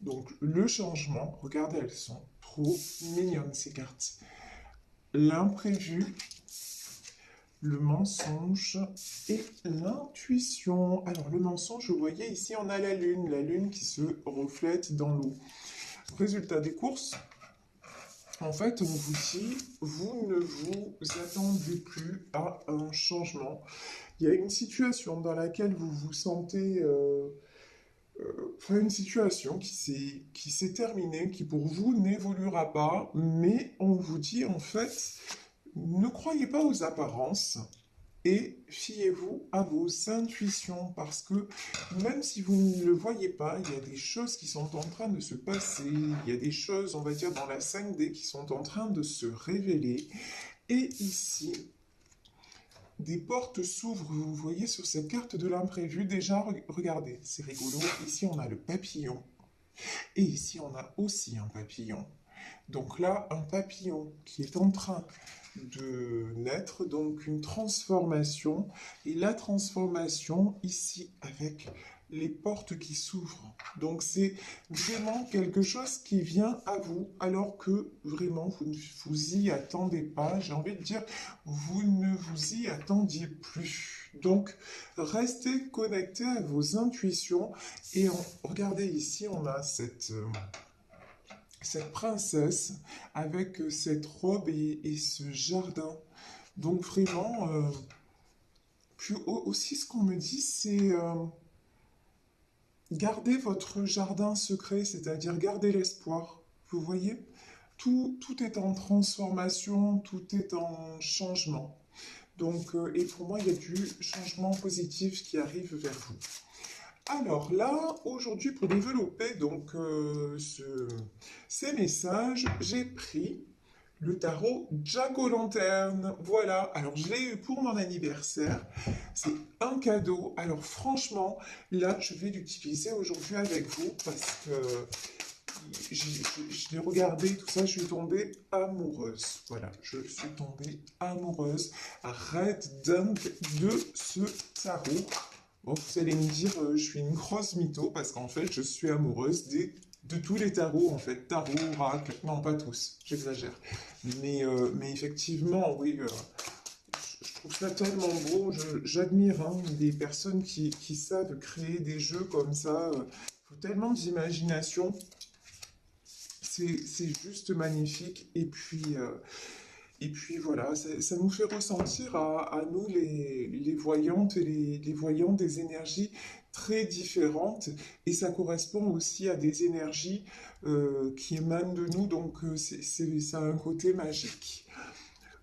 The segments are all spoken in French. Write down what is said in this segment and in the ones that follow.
Donc le changement, regardez, elles sont trop mignonnes ces cartes. L'imprévu, le mensonge et l'intuition. Alors le mensonge, vous voyez ici on a la lune qui se reflète dans l'eau. Résultat des courses, en fait on vous dit, vous ne vous attendez plus à un changement. Il y a une situation dans laquelle vous vous sentez... enfin, une situation qui s'est terminée, qui pour vous n'évoluera pas, mais on vous dit en fait, ne croyez pas aux apparences et fiez-vous à vos intuitions parce que même si vous ne le voyez pas, il y a des choses qui sont en train de se passer, il y a des choses, on va dire, dans la 5D qui sont en train de se révéler. Et ici, des portes s'ouvrent, vous voyez sur cette carte de l'imprévu. Déjà, regardez, c'est rigolo. Ici, on a le papillon. Et ici, on a aussi un papillon. Donc là, un papillon qui est en train de naître, donc une transformation. Et la transformation, ici, avec les portes qui s'ouvrent. Donc c'est vraiment quelque chose qui vient à vous, alors que vraiment, vous ne vous y attendez pas. J'ai envie de dire, vous ne vous y attendiez plus. Donc, restez connecté à vos intuitions. Et regardez ici, on a cette princesse avec cette robe et ce jardin. Donc vraiment, puis aussi ce qu'on me dit, c'est garder votre jardin secret, c'est-à-dire garder l'espoir. Vous voyez, tout est en transformation, tout est en changement. Donc, et pour moi, il y a du changement positif qui arrive vers vous. Alors là, aujourd'hui, pour développer donc ces messages, j'ai pris le tarot Jack-o'-lanterne. Voilà, alors je l'ai eu pour mon anniversaire. C'est un cadeau. Alors franchement, là, je vais l'utiliser aujourd'hui avec vous parce que je l'ai regardé, tout ça, je suis tombée amoureuse. Voilà, je suis tombée amoureuse, red dingue de ce tarot. Bon, vous allez me dire, je suis une grosse mytho parce qu'en fait, je suis amoureuse de tous les tarots, en fait. Tarot, oracle, non, pas tous, j'exagère. Mais effectivement, oui, je trouve ça tellement beau. J'admire hein, des personnes qui savent créer des jeux comme ça. Il faut tellement d'imagination. C'est juste magnifique. Et puis voilà, ça nous fait ressentir à nous les voyantes et les voyants des énergies très différentes et ça correspond aussi à des énergies qui émanent de nous, donc ça a un côté magique.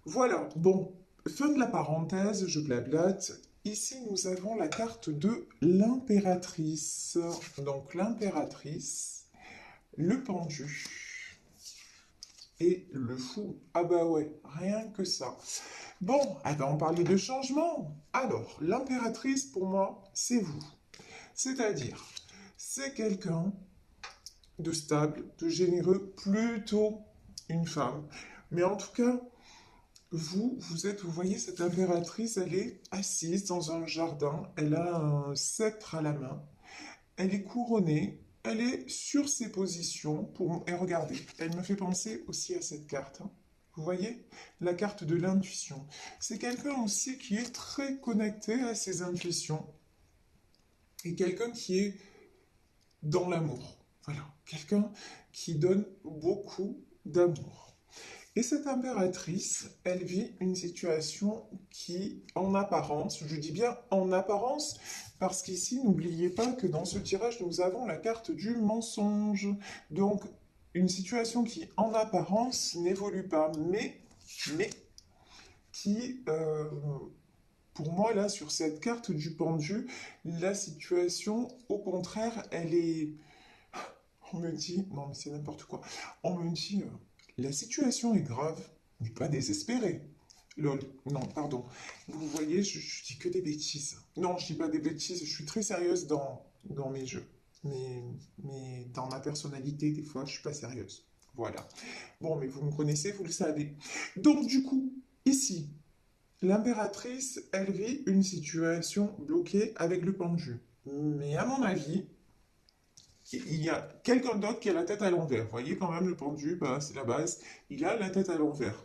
Voilà, bon, fin de la parenthèse, je blablate. Ici, nous avons la carte de l'impératrice. Donc l'impératrice, le pendu et le fou. Ah bah ouais, rien que ça. Bon, ah ben on parlait de changement. Alors, l'impératrice, pour moi, c'est vous. C'est-à-dire, c'est quelqu'un de stable, de généreux, plutôt une femme. Mais en tout cas, vous voyez, cette impératrice, elle est assise dans un jardin, elle a un sceptre à la main, elle est couronnée, elle est sur ses positions. Et regardez, elle me fait penser aussi à cette carte, hein. Vous voyez, la carte de l'intuition. C'est quelqu'un aussi qui est très connecté à ses intuitions et quelqu'un qui est dans l'amour. Voilà, quelqu'un qui donne beaucoup d'amour. Et cette impératrice, elle vit une situation qui, en apparence, je dis bien en apparence, parce qu'ici, n'oubliez pas que dans ce tirage, nous avons la carte du mensonge. Donc, une situation qui, en apparence, n'évolue pas, mais qui, pour moi, là, sur cette carte du pendu, la situation, au contraire, elle est... On me dit, non mais c'est n'importe quoi, on me dit, la situation est grave, mais pas désespérée. Lol, non, pardon. Vous voyez, je dis que des bêtises. Non, je dis pas des bêtises, je suis très sérieuse dans mes jeux. Mais dans ma personnalité, des fois, je suis pas sérieuse. Voilà. Bon, mais vous me connaissez, vous le savez. Donc, du coup, ici, l'impératrice, elle vit une situation bloquée avec le pendu. Mais à mon avis, il y a quelqu'un d'autre qui a la tête à l'envers. Vous voyez quand même le pendu, bah, c'est la base. Il a la tête à l'envers.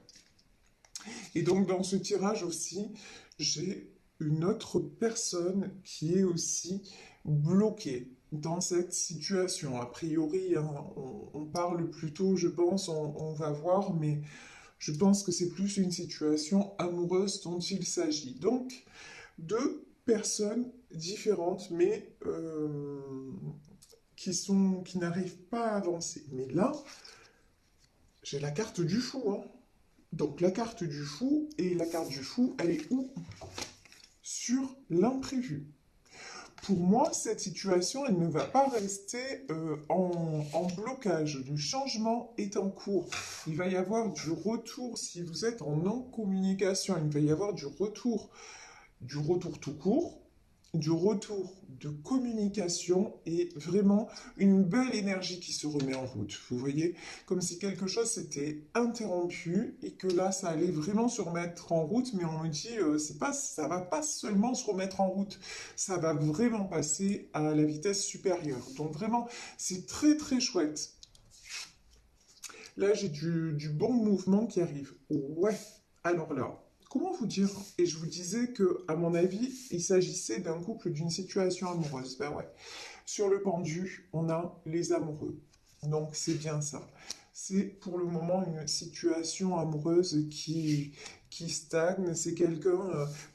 Et donc dans ce tirage aussi, j'ai une autre personne qui est aussi bloquée dans cette situation. A priori, hein, on parle plutôt, je pense, on va voir, mais je pense que c'est plus une situation amoureuse dont il s'agit. Donc, deux personnes différentes, mais qui n'arrivent pas à avancer. Mais là, j'ai la carte du fou, hein. Donc la carte du fou, et la carte du fou, elle est où? Sur l'imprévu. Pour moi, cette situation, elle ne va pas rester en blocage. Le changement est en cours. Il va y avoir du retour, si vous êtes en non-communication, il va y avoir du retour tout court, du retour de communication et vraiment une belle énergie qui se remet en route. Vous voyez, comme si quelque chose s'était interrompu et que là, ça allait vraiment se remettre en route, mais on me dit, c'est pas, ça va pas seulement se remettre en route, ça va vraiment passer à la vitesse supérieure. Donc vraiment, c'est très très chouette. Là, j'ai du bon mouvement qui arrive. Ouais, alors là, comment vous dire? Et je vous disais que, à mon avis, il s'agissait d'un couple d'une situation amoureuse. Ben ouais. Sur le pendu, on a les amoureux. Donc c'est bien ça. C'est pour le moment une situation amoureuse qui stagne. C'est quelqu'un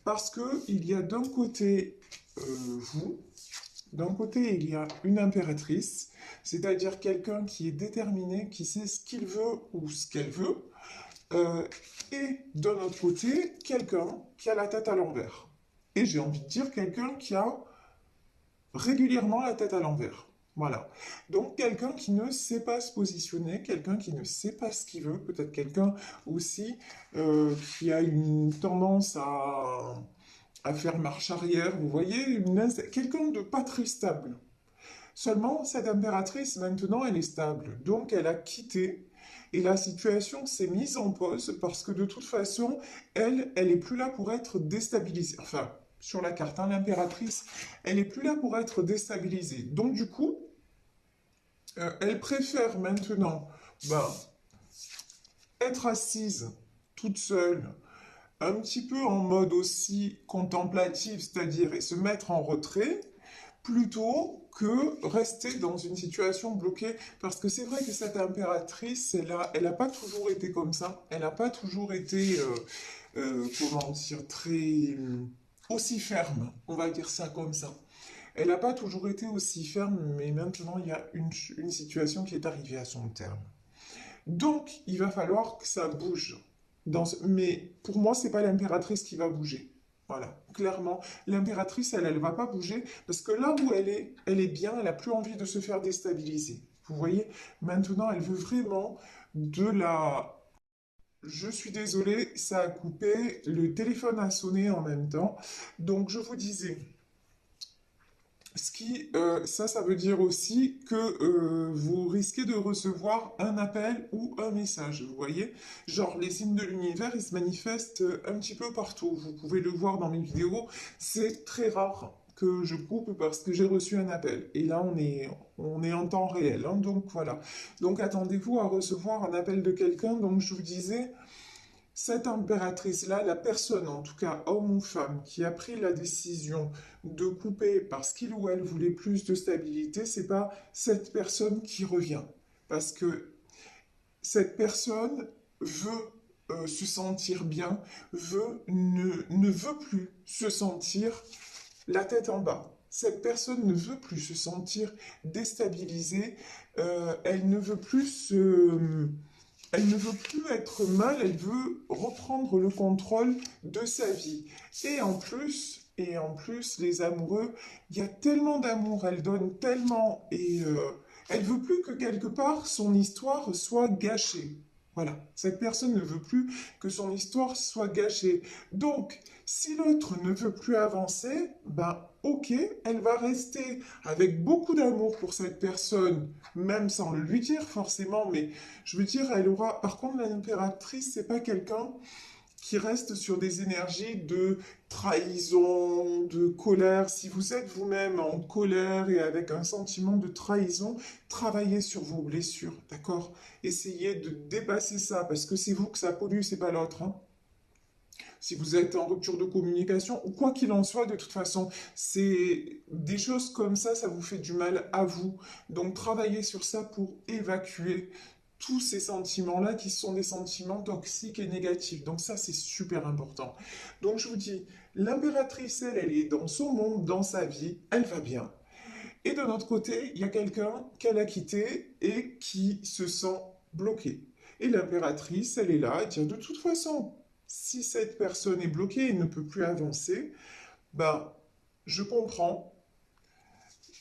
parce que il y a d'un côté vous, d'un côté il y a une impératrice, c'est-à-dire quelqu'un qui est déterminé, qui sait ce qu'il veut ou ce qu'elle veut, euh, et d'un autre côté quelqu'un qui a la tête à l'envers. Et j'ai envie de dire quelqu'un qui a régulièrement la tête à l'envers. Voilà. Donc quelqu'un qui ne sait pas se positionner, quelqu'un qui ne sait pas ce qu'il veut, peut-être quelqu'un aussi qui a une tendance à faire marche arrière, vous voyez, quelqu'un de pas très stable. Seulement, cette impératrice, maintenant, elle est stable. Donc, elle a quitté et la situation s'est mise en pause parce que de toute façon, elle est plus là pour être déstabilisée. Enfin, sur la carte, hein, l'impératrice, elle est plus là pour être déstabilisée. Donc, du coup, elle préfère maintenant ben, être assise toute seule, un petit peu en mode aussi contemplatif, c'est-à-dire et se mettre en retrait, plutôt que rester dans une situation bloquée. Parce que c'est vrai que cette impératrice, elle a pas toujours été comme ça. Elle n'a pas toujours été, comment dire, très aussi ferme. On va dire ça comme ça. Elle n'a pas toujours été aussi ferme, mais maintenant il y a une situation qui est arrivée à son terme. Donc, il va falloir que ça bouge. Mais pour moi, c'est pas l'impératrice qui va bouger. Voilà, clairement, l'impératrice, elle va pas bouger parce que là où elle est bien, elle a plus envie de se faire déstabiliser. Vous voyez, maintenant, elle veut vraiment de la... Je suis désolée, ça a coupé, le téléphone a sonné en même temps. Donc, je vous disais, ça veut dire aussi que vous risquez de recevoir un appel ou un message, vous voyez? Genre, les signes de l'univers, ils se manifestent un petit peu partout. Vous pouvez le voir dans mes vidéos. C'est très rare que je coupe parce que j'ai reçu un appel. Et là, on est en temps réel, hein, donc voilà. Donc, attendez-vous à recevoir un appel de quelqu'un. Donc, je vous disais, cette impératrice-là, la personne, en tout cas homme ou femme, qui a pris la décision de couper parce qu'il ou elle voulait plus de stabilité, c'est pas cette personne qui revient. Parce que cette personne veut se sentir bien, ne veut plus se sentir la tête en bas. Cette personne ne veut plus se sentir déstabilisée, elle ne veut plus elle ne veut plus être mal, elle veut reprendre le contrôle de sa vie. Et en plus, les amoureux, il y a tellement d'amour, elle donne tellement et elle veut plus que quelque part son histoire soit gâchée. Voilà, cette personne ne veut plus que son histoire soit gâchée. Donc, si l'autre ne veut plus avancer, ben ok, elle va rester avec beaucoup d'amour pour cette personne, même sans le lui dire forcément, mais je veux dire, elle aura. Par contre, l'impératrice, c'est pas quelqu'un qui reste sur des énergies de trahison, de colère. Si vous êtes vous-même en colère et avec un sentiment de trahison, travaillez sur vos blessures, d'accord? Essayez de dépasser ça, parce que c'est vous que ça pollue, c'est pas l'autre, hein. Si vous êtes en rupture de communication, ou quoi qu'il en soit, de toute façon, c'est des choses comme ça vous fait du mal à vous. Donc travaillez sur ça pour évacuer tous ces sentiments-là qui sont des sentiments toxiques et négatifs. Donc ça, c'est super important. Donc je vous dis, l'impératrice, elle est dans son monde, dans sa vie, elle va bien. Et de notre côté, il y a quelqu'un qu'elle a quitté et qui se sent bloqué. Et l'impératrice, elle est là, elle dit de toute façon, si cette personne est bloquée et ne peut plus avancer, ben, je comprends,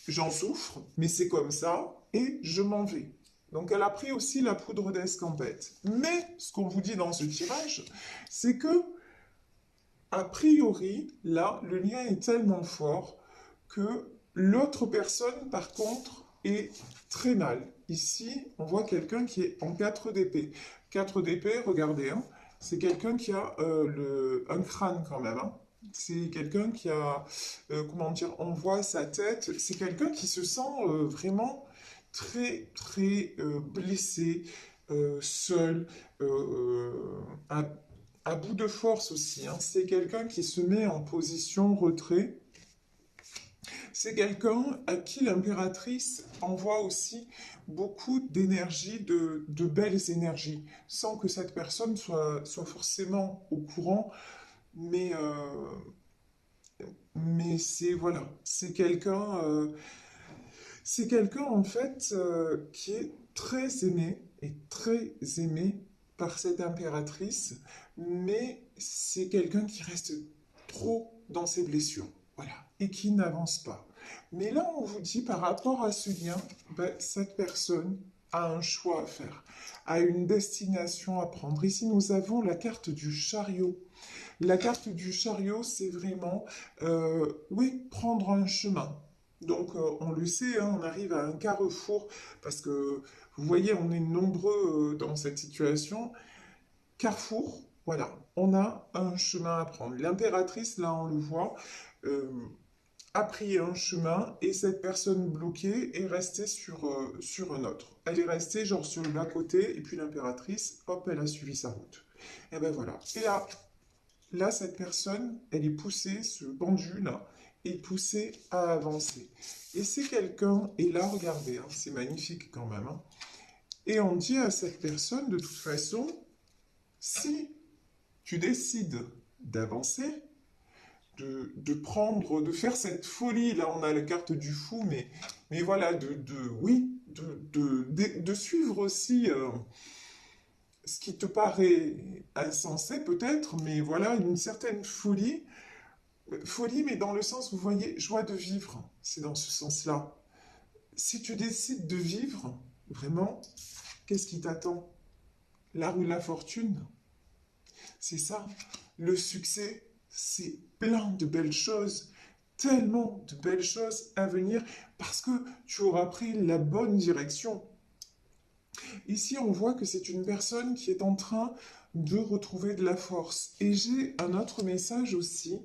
j'en souffre, mais c'est comme ça, et je m'en vais. Donc elle a pris aussi la poudre d'escampette. Mais ce qu'on vous dit dans ce tirage, c'est que, a priori, là, le lien est tellement fort que l'autre personne, par contre, est très mal. Ici, on voit quelqu'un qui est en 4 d'épée. 4 d'épée, regardez, hein, c'est quelqu'un qui a un crâne quand même, hein. C'est quelqu'un qui a, comment dire, on voit sa tête. C'est quelqu'un qui se sent vraiment très, très blessé, seul, à, à bout de force aussi, hein. C'est quelqu'un qui se met en position retrait. C'est quelqu'un à qui l'impératrice envoie aussi beaucoup d'énergie, de belles énergies, sans que cette personne soit forcément au courant, mais, mais c'est voilà, c'est quelqu'un en fait qui est très aimé et très aimé par cette impératrice, mais c'est quelqu'un qui reste trop dans ses blessures, voilà, et qui n'avance pas. Mais là, on vous dit par rapport à ce lien, ben, cette personne a un choix à faire, a une destination à prendre. Ici, nous avons la carte du chariot. La carte du chariot, c'est vraiment, oui, prendre un chemin. Donc, on le sait, hein, on arrive à un carrefour, parce que, vous voyez, on est nombreux dans cette situation. Carrefour, voilà, on a un chemin à prendre. L'impératrice, là, on le voit, euh, a pris un chemin et cette personne bloquée est restée sur un autre. Elle est restée genre sur le bas-côté et puis l'impératrice, hop, elle a suivi sa route. Et ben voilà. Et là, cette personne, elle est poussée, ce pendu là, est poussé à avancer. Et c'est quelqu'un, et là, regardez, hein, c'est magnifique quand même, hein. Et on dit à cette personne, de toute façon, si tu décides d'avancer, de prendre, de faire cette folie, là on a la carte du fou, mais voilà, oui, de suivre aussi ce qui te paraît insensé peut-être, mais voilà, une certaine folie, folie, mais dans le sens, vous voyez, joie de vivre, c'est dans ce sens-là. Si tu décides de vivre, vraiment, qu'est-ce qui t'attend? La roue de la fortune, c'est ça. Le succès, c'est plein de belles choses, tellement de belles choses à venir parce que tu auras pris la bonne direction. Ici, on voit que c'est une personne qui est en train de retrouver de la force. Et j'ai un autre message aussi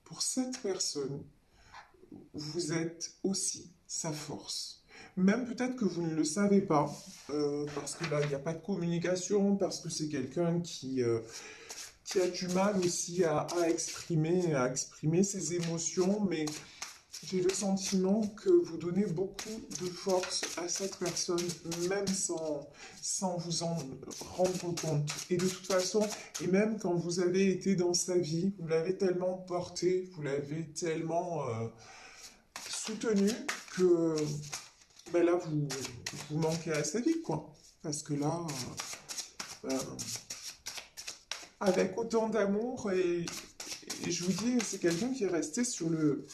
pour cette personne. Vous êtes aussi sa force. Même peut-être que vous ne le savez pas, parce que là, il n'y a pas de communication, parce que c'est quelqu'un qui a du mal aussi à exprimer ses émotions, mais j'ai le sentiment que vous donnez beaucoup de force à cette personne, même sans vous en rendre compte. Et de toute façon, et même quand vous avez été dans sa vie, vous l'avez tellement porté, vous l'avez tellement soutenu que ben là, vous manquez à sa vie, quoi. Parce que là, ben, avec autant d'amour, et je vous dis, c'est quelqu'un qui est resté sur le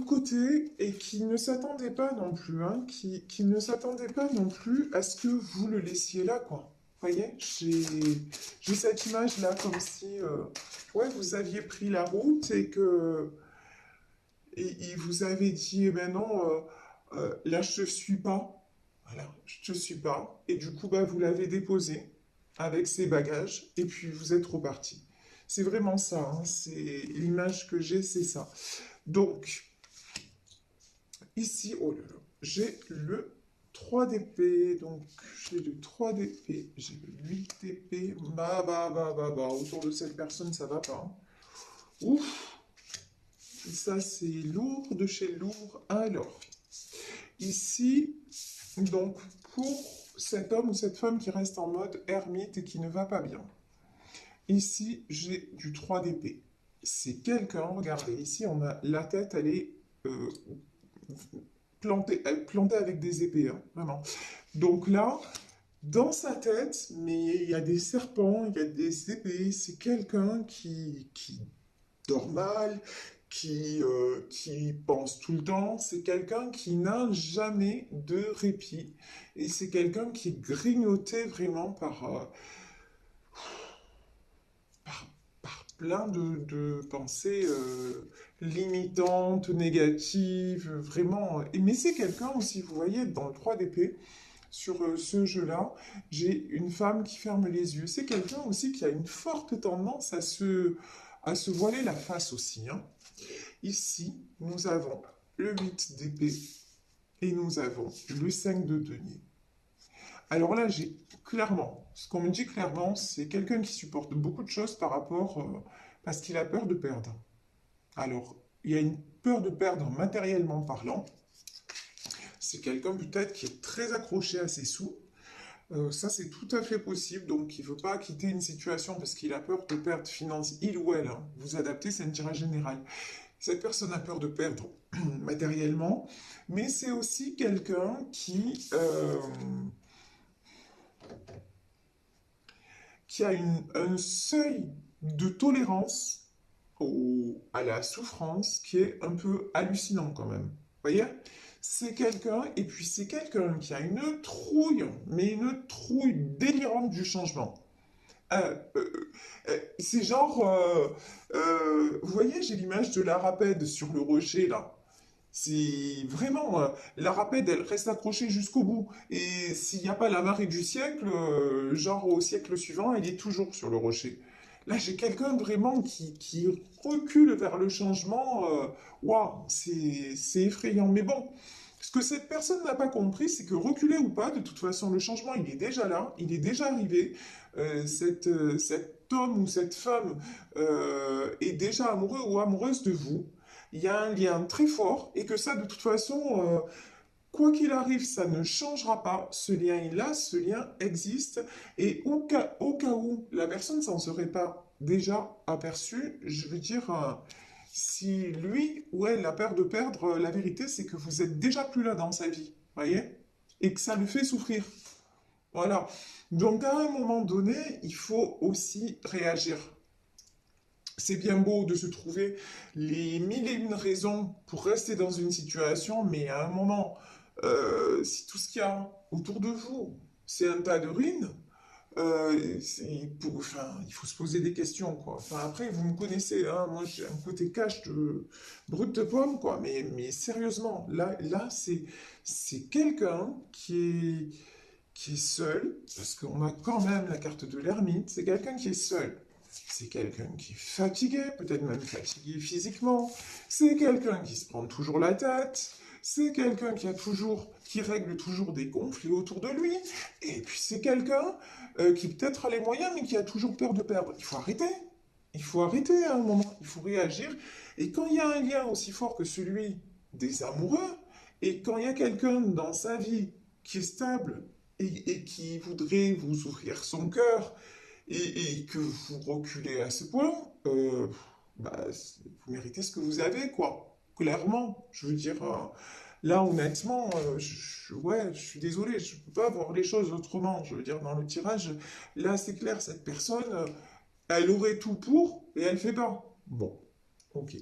côté et qui ne s'attendait pas non plus, hein, qui ne s'attendait pas non plus à ce que vous le laissiez là, quoi. Vous voyez, j'ai cette image-là comme si ouais, vous aviez pris la route et que et il vous avait dit, eh ben non, là je te suis pas. Voilà, je te suis pas. Et du coup, bah, vous l'avez déposé. avec ses bagages, et puis vous êtes reparti. C'est vraiment ça, hein, c'est l'image que j'ai, c'est ça. Donc, ici, oh là là, j'ai le 3 d'épée, donc j'ai le 3 d'épée, j'ai le 8 d'épée, autour de cette personne, ça va pas, hein. Ouf, ça c'est lourd de chez lourd. Alors, ici, donc, pour cet homme ou cette femme qui reste en mode ermite et qui ne va pas bien. Ici, j'ai du 3 d'épée. C'est quelqu'un, regardez, ici, on a la tête, elle est plantée avec des épées, hein, vraiment. Donc là, dans sa tête, mais il y a des serpents, il y a des épées, c'est quelqu'un qui dort mal, qui pense tout le temps, c'est quelqu'un qui n'a jamais de répit, et c'est quelqu'un qui est grignoté vraiment par plein de pensées limitantes, négatives, vraiment. Mais c'est quelqu'un aussi, vous voyez, dans le 3 d'épée, sur ce jeu-là, j'ai une femme qui ferme les yeux. C'est quelqu'un aussi qui a une forte tendance à se voiler la face aussi, hein. Ici, nous avons le 8 d'épée et nous avons le 5 de denier. Alors là, j'ai clairement, ce qu'on me dit clairement, c'est quelqu'un qui supporte beaucoup de choses par rapport, parce qu'il a peur de perdre. Alors, il y a une peur de perdre matériellement parlant. C'est quelqu'un peut-être qui est très accroché à ses sous. Ça, c'est tout à fait possible. Donc, il ne veut pas quitter une situation parce qu'il a peur de perdre finance, il ou elle, hein. Vous adaptez, c'est un tirage général. Cette personne a peur de perdre matériellement, mais c'est aussi quelqu'un qui a un seuil de tolérance à la souffrance qui est un peu hallucinant quand même. Vous voyez? C'est quelqu'un, et puis c'est quelqu'un qui a une trouille, mais une trouille délirante du changement. C'est genre, vous voyez, j'ai l'image de la rapède sur le rocher là. C'est vraiment, la rapède, elle reste accrochée jusqu'au bout. Et s'il n'y a pas la marée du siècle, genre au siècle suivant, elle est toujours sur le rocher. Là, j'ai quelqu'un vraiment qui recule vers le changement. Waouh, c'est effrayant. Mais bon, ce que cette personne n'a pas compris, c'est que reculer ou pas, de toute façon, le changement, il est déjà là, il est déjà arrivé. Cet homme ou cette femme est déjà amoureux ou amoureuse de vous. Il y a un lien très fort et que ça, de toute façon, quoi qu'il arrive, ça ne changera pas. Ce lien est là, ce lien existe. Et au cas où la personne s'en serait pas déjà aperçue, je veux dire, si lui ou elle a peur de perdre, la vérité, c'est que vous êtes déjà plus là dans sa vie, voyez? Et que ça le fait souffrir. Voilà. Donc, à un moment donné, il faut aussi réagir. C'est bien beau de se trouver les mille et une raisons pour rester dans une situation, mais à un moment, si tout ce qu'il y a autour de vous, c'est un tas de ruines, enfin, il faut se poser des questions, quoi. Enfin, après, vous me connaissez, hein, moi j'ai un côté cash de brute de pomme, quoi, mais sérieusement, là c'est quelqu'un qui est seul, parce qu'on a quand même la carte de l'ermite, c'est quelqu'un qui est seul. C'est quelqu'un qui est fatigué, peut-être même fatigué physiquement. C'est quelqu'un qui se prend toujours la tête. C'est quelqu'un qui règle toujours des conflits autour de lui. Et puis c'est quelqu'un qui peut-être a les moyens, mais qui a toujours peur de perdre. Il faut arrêter. Il faut arrêter à un moment. Il faut réagir. Et quand il y a un lien aussi fort que celui des amoureux, et quand il y a quelqu'un dans sa vie qui est stable et qui voudrait vous ouvrir son cœur, et que vous reculez à ce point, bah, vous méritez ce que vous avez, quoi. Clairement, je veux dire, là, honnêtement, ouais, je suis désolé, je ne peux pas voir les choses autrement. Je veux dire, dans le tirage, là, c'est clair, cette personne, elle aurait tout pour, et elle fait pas. Bon, ok.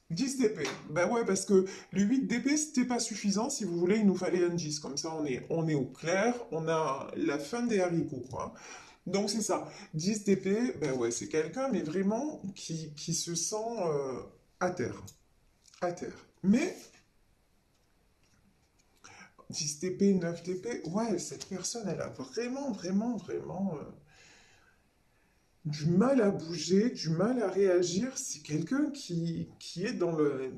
10 d'épée. Ben ouais, parce que le 8 d'épée, c'était pas suffisant. Si vous voulez, il nous fallait un 10. Comme ça, on est au clair. On a la fin des haricots, quoi. Donc c'est ça. 10 TP, ben ouais, c'est quelqu'un, mais vraiment qui se sent à terre. À terre. Mais 10 TP, 9 TP, ouais, cette personne, elle a vraiment, vraiment, vraiment. du mal à bouger, du mal à réagir. C'est quelqu'un qui est dans le...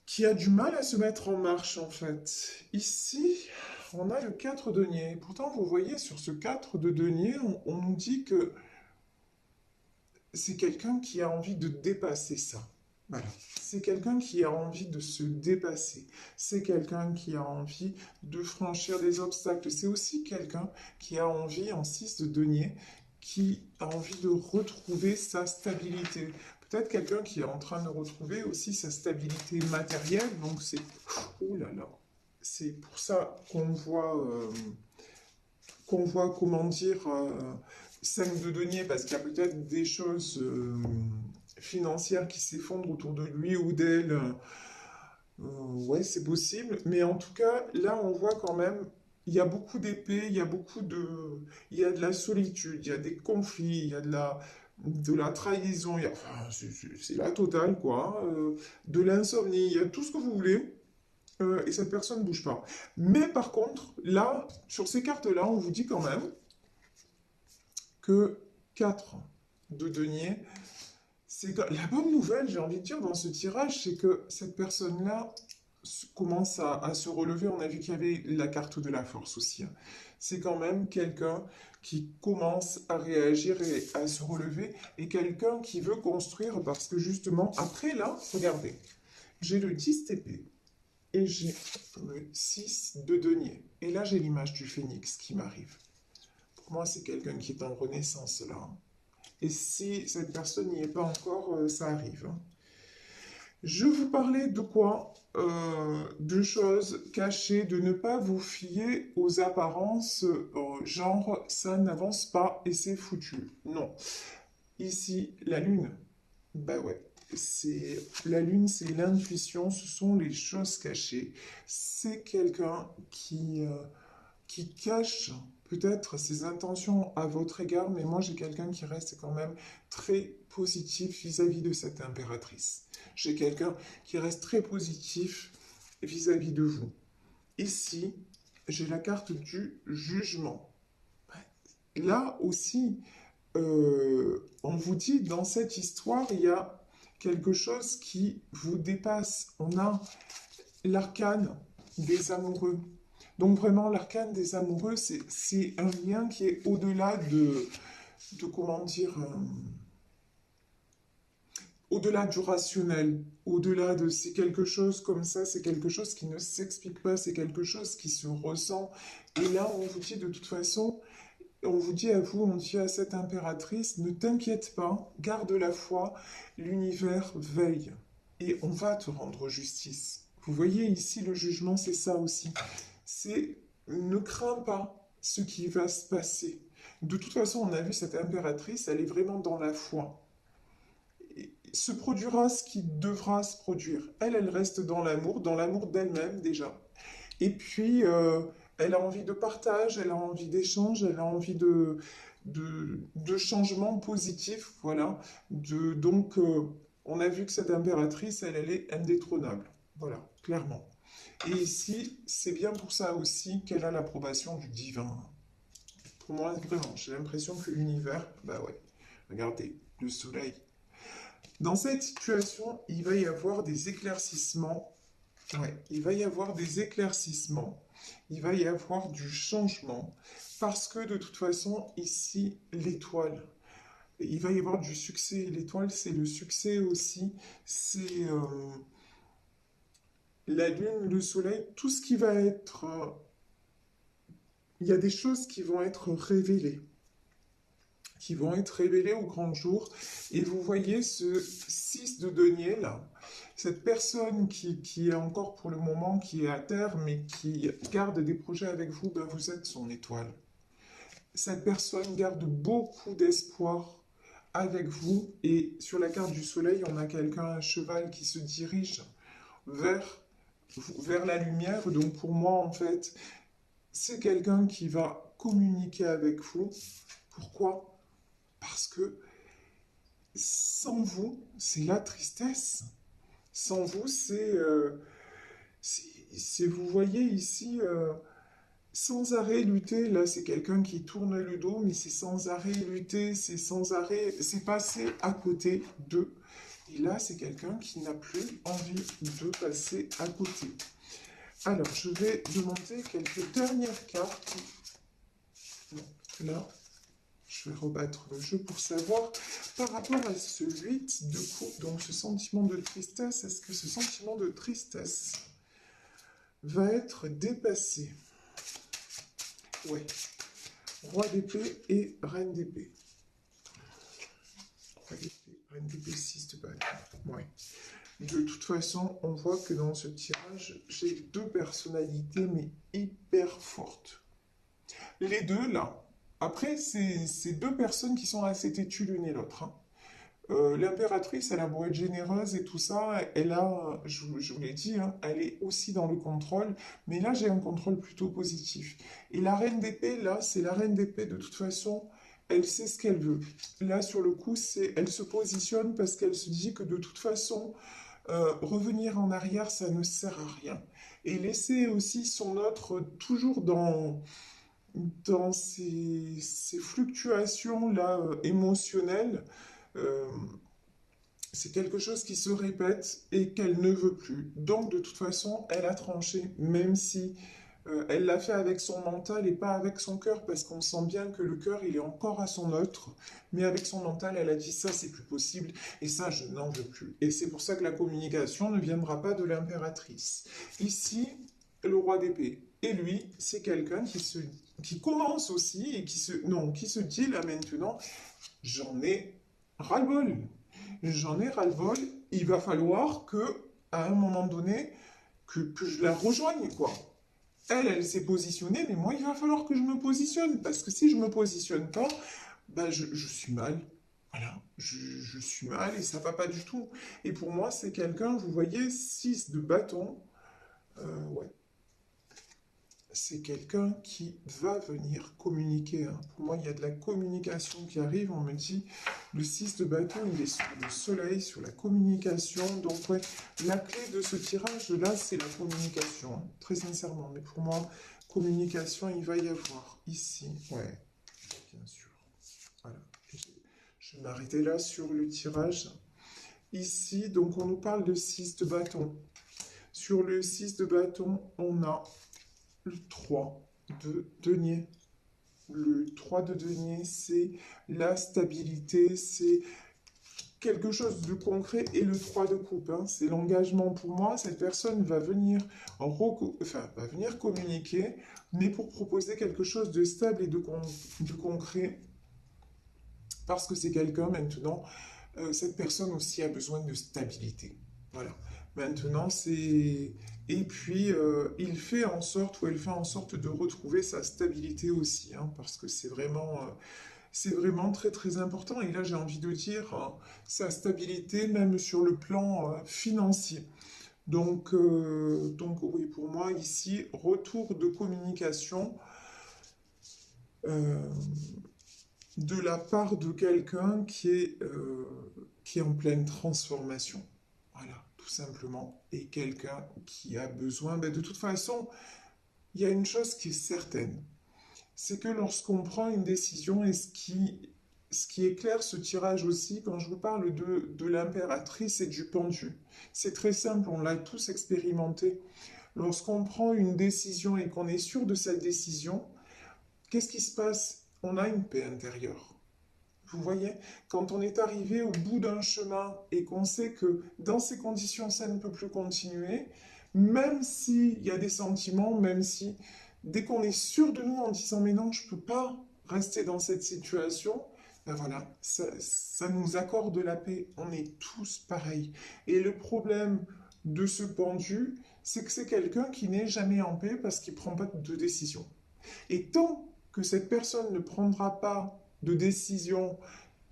qui a du mal à se mettre en marche, en fait. Ici, on a le 4 de denier. Pourtant, vous voyez, sur ce 4 de denier, on nous dit que c'est quelqu'un qui a envie de dépasser ça. Voilà. C'est quelqu'un qui a envie de se dépasser. C'est quelqu'un qui a envie de franchir des obstacles. C'est aussi quelqu'un qui a envie, en 6 de denier, qui a envie de retrouver sa stabilité. Peut-être quelqu'un qui est en train de retrouver aussi sa stabilité matérielle. Donc c'est... Oh là là. C'est pour ça qu'on voit, comment dire, 5 de denier, parce qu'il y a peut-être des choses financières qui s'effondrent autour de lui ou d'elle. Ouais, c'est possible. Mais en tout cas, là, on voit quand même, il y a beaucoup d'épées, il y a beaucoup de... Il y a de la solitude, il y a des conflits, il y a de la trahison, enfin, c'est la totale, quoi. De l'insomnie, il y a tout ce que vous voulez. Et cette personne ne bouge pas. Mais par contre, là, sur ces cartes-là, on vous dit quand même que 4 de denier, la bonne nouvelle, j'ai envie de dire, dans ce tirage, c'est que cette personne-là commence à se relever. On a vu qu'il y avait la carte de la force aussi, hein. C'est quand même quelqu'un qui commence à réagir et à se relever, et quelqu'un qui veut construire, parce que justement, après là, regardez, j'ai le 10 TP, et j'ai le 6 de denier. Et là, j'ai l'image du phénix qui m'arrive. Pour moi, c'est quelqu'un qui est en renaissance là. Et si cette personne n'y est pas encore, ça arrive. Je vous parlais de quoi? De choses cachées, de ne pas vous fier aux apparences, genre ça n'avance pas et c'est foutu. Non. Ici, la lune. Bah ouais. C'est la lune, c'est l'intuition, ce sont les choses cachées. C'est quelqu'un qui cache peut-être ses intentions à votre égard, mais moi j'ai quelqu'un qui reste quand même très positif vis-à-vis de cette impératrice. J'ai quelqu'un qui reste très positif vis-à-vis de vous. Ici, j'ai la carte du jugement. Là aussi, on vous dit, dans cette histoire, il y a quelque chose qui vous dépasse. On a l'arcane des amoureux. Donc vraiment, l'arcane des amoureux, c'est un lien qui est au-delà de comment dire, au-delà du rationnel, au-delà de c'est quelque chose comme ça, c'est quelque chose qui ne s'explique pas, c'est quelque chose qui se ressent. Et là, on vous dit de toute façon, on vous dit à vous, on dit à cette impératrice, ne t'inquiète pas, garde la foi, l'univers veille et on va te rendre justice. Vous voyez ici le jugement, c'est ça aussi. C'est ne crains pas ce qui va se passer. De toute façon, on a vu cette impératrice, elle est vraiment dans la foi. Et se produira ce qui devra se produire. Elle reste dans l'amour d'elle-même déjà. Et puis, elle a envie de partage, elle a envie d'échange, elle a envie de changement positif, voilà. Donc, on a vu que cette impératrice, elle est indétrônable, voilà, clairement. Et ici, c'est bien pour ça aussi qu'elle a l'approbation du divin. Pour moi, vraiment, j'ai l'impression que l'univers, bah ouais, regardez, le soleil. Dans cette situation, il va y avoir des éclaircissements. Ouais, il va y avoir des éclaircissements, il va y avoir du changement, parce que de toute façon, ici, l'étoile, il va y avoir du succès. L'étoile, c'est le succès aussi, c'est la lune, le soleil, tout ce qui va être... il y a des choses qui vont être révélées au grand jour, et vous voyez ce 6 de denier là, cette personne qui est encore pour le moment, qui est à terre, mais qui garde des projets avec vous, ben vous êtes son étoile. Cette personne garde beaucoup d'espoir avec vous, et sur la carte du soleil, on a quelqu'un, un cheval qui se dirige vers, vers la lumière. Donc pour moi, en fait, c'est quelqu'un qui va communiquer avec vous. Pourquoi? Parce que sans vous, c'est la tristesse. Sans vous, vous voyez ici, sans arrêt lutter, là c'est quelqu'un qui tourne le dos, mais c'est sans arrêt lutter, c'est sans arrêt, c'est passer à côté d'eux. Et là c'est quelqu'un qui n'a plus envie de passer à côté. Alors je vais demander quelques dernières cartes. Donc, là, je vais rebattre le jeu pour savoir par rapport à ce 8 de coupe, donc ce sentiment de tristesse, est-ce que ce sentiment de tristesse va être dépassé? Ouais. Roi d'épée et reine d'épée. Roi d'épée, reine d'épée, 6 de bâton. Ouais. De toute façon, on voit que dans ce tirage, j'ai deux personnalités, mais hyper fortes. Les deux, là. Après, c'est deux personnes qui sont assez têtues l'une et l'autre, hein. L'impératrice, elle a beau être généreuse et tout ça, elle a, je vous l'ai dit, hein, elle est aussi dans le contrôle, mais là j'ai un contrôle plutôt positif. Et la reine d'épée, là, c'est la reine d'épée, de toute façon, elle sait ce qu'elle veut. Là, sur le coup, elle se positionne parce qu'elle se dit que de toute façon, revenir en arrière, ça ne sert à rien. Et laisser aussi son autre toujours dans ces fluctuations-là émotionnelles, euh, c'est quelque chose qui se répète et qu'elle ne veut plus. Donc, de toute façon, elle a tranché, même si elle l'a fait avec son mental et pas avec son cœur, parce qu'on sent bien que le cœur, il est encore à son autre, mais avec son mental, elle a dit ça, c'est plus possible, et ça, je n'en veux plus. Et c'est pour ça que la communication ne viendra pas de l'impératrice. Ici, le roi d'épée. Et lui, c'est quelqu'un qui commence aussi et non, qui se dit là maintenant, j'en ai ras-le-bol. J'en ai ras-le-bol. Il va falloir que, à un moment donné, que je la rejoigne, quoi. Elle s'est positionnée, mais moi, il va falloir que je me positionne. Parce que si je me positionne pas, bah, je suis mal. Voilà, je suis mal et ça va pas du tout. Et pour moi, c'est quelqu'un, vous voyez, 6 de bâton. Ouais, c'est quelqu'un qui va venir communiquer, hein. Pour moi, il y a de la communication qui arrive. On me dit, le 6 de bâton, il est sur le soleil, sur la communication. Donc, ouais, la clé de ce tirage-là, c'est la communication, hein, très sincèrement. Mais pour moi, communication, il va y avoir ici. Ouais, bien sûr. Voilà. Je vais m'arrêter là sur le tirage. Ici, donc, on nous parle de 6 de bâton. Sur le 6 de bâton, on a le 3 de denier. Le 3 de denier, c'est la stabilité, c'est quelque chose de concret. Et le 3 de coupe, hein, c'est l'engagement. Pour moi, cette personne va venir, va venir communiquer, mais pour proposer quelque chose de stable et de concret. Parce que c'est quelqu'un maintenant, cette personne aussi a besoin de stabilité. Voilà. Maintenant, c'est... Et puis, il fait en sorte, ou elle fait en sorte de retrouver sa stabilité aussi, hein, parce que c'est vraiment très très important. Et là, j'ai envie de dire, sa stabilité, même sur le plan financier. Donc, oui, pour moi, ici, retour de communication euh, de la part de quelqu'un qui est en pleine transformation. Voilà, tout simplement. Et quelqu'un qui a besoin, ben, de toute façon, il y a une chose qui est certaine, c'est que lorsqu'on prend une décision, et ce qui éclaire ce tirage aussi, quand je vous parle de l'impératrice et du pendu, c'est très simple, on l'a tous expérimenté. Lorsqu'on prend une décision et qu'on est sûr de cette décision, qu'est-ce qui se passe? On a une paix intérieure. Vous voyez, quand on est arrivé au bout d'un chemin et qu'on sait que dans ces conditions, ça ne peut plus continuer, même s'il y a des sentiments, même si, dès qu'on est sûr de nous en disant mais non, je ne peux pas rester dans cette situation, ben voilà, ça nous accorde la paix. On est tous pareils. Et le problème de ce pendu, c'est que c'est quelqu'un qui n'est jamais en paix parce qu'il ne prend pas de décision. Et tant que cette personne ne prendra pas de décision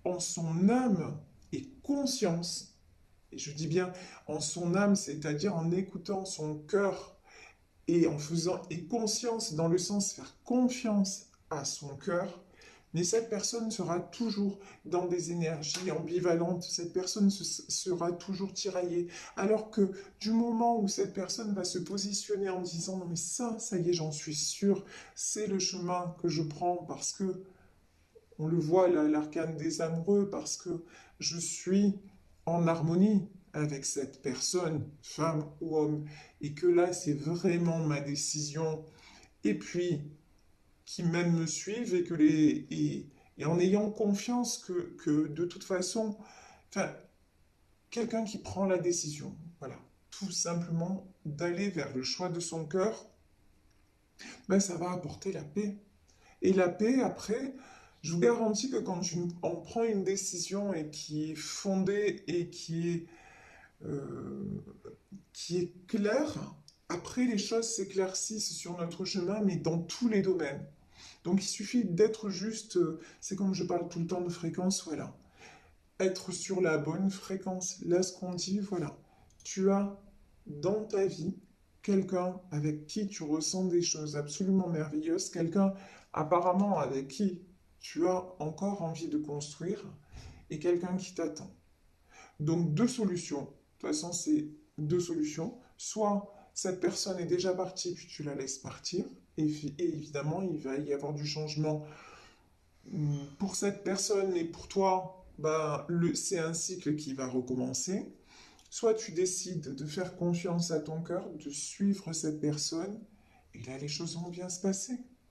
en son âme et conscience, et je dis bien en son âme, c'est-à-dire en écoutant son cœur et en faisant et conscience dans le sens faire confiance à son cœur, Mais cette personne sera toujours dans des énergies ambivalentes, cette personne sera toujours tiraillée. Alors que du moment où cette personne va se positionner en disant non mais ça y est, j'en suis sûr, c'est le chemin que je prends parce que, on le voit là, l'arcane des amoureux, parce que je suis en harmonie avec cette personne, femme ou homme, et que là c'est vraiment ma décision, et puis qui même me suivent et en ayant confiance que de toute façon, enfin, quelqu'un qui prend la décision, voilà, tout simplement d'aller vers le choix de son cœur, ben, ça va apporter la paix. Et la paix, après, je vous garantis que quand on prend une décision et qui est fondée et euh, qui est claire, après les choses s'éclaircissent sur notre chemin, mais dans tous les domaines. Donc il suffit d'être juste, c'est comme je parle tout le temps de fréquence, voilà. Être sur la bonne fréquence. Là, ce qu'on dit, voilà. Tu as dans ta vie quelqu'un avec qui tu ressens des choses absolument merveilleuses, quelqu'un apparemment avec qui tu as encore envie de construire et quelqu'un qui t'attend. Donc deux solutions. De toute façon, c'est deux solutions. Soit cette personne est déjà partie, puis tu la laisses partir, et évidemment, il va y avoir du changement pour cette personne et pour toi. Bah, c'est un cycle qui va recommencer. Soit tu décides de faire confiance à ton cœur, de suivre cette personne, et là, les choses vont bien se passer.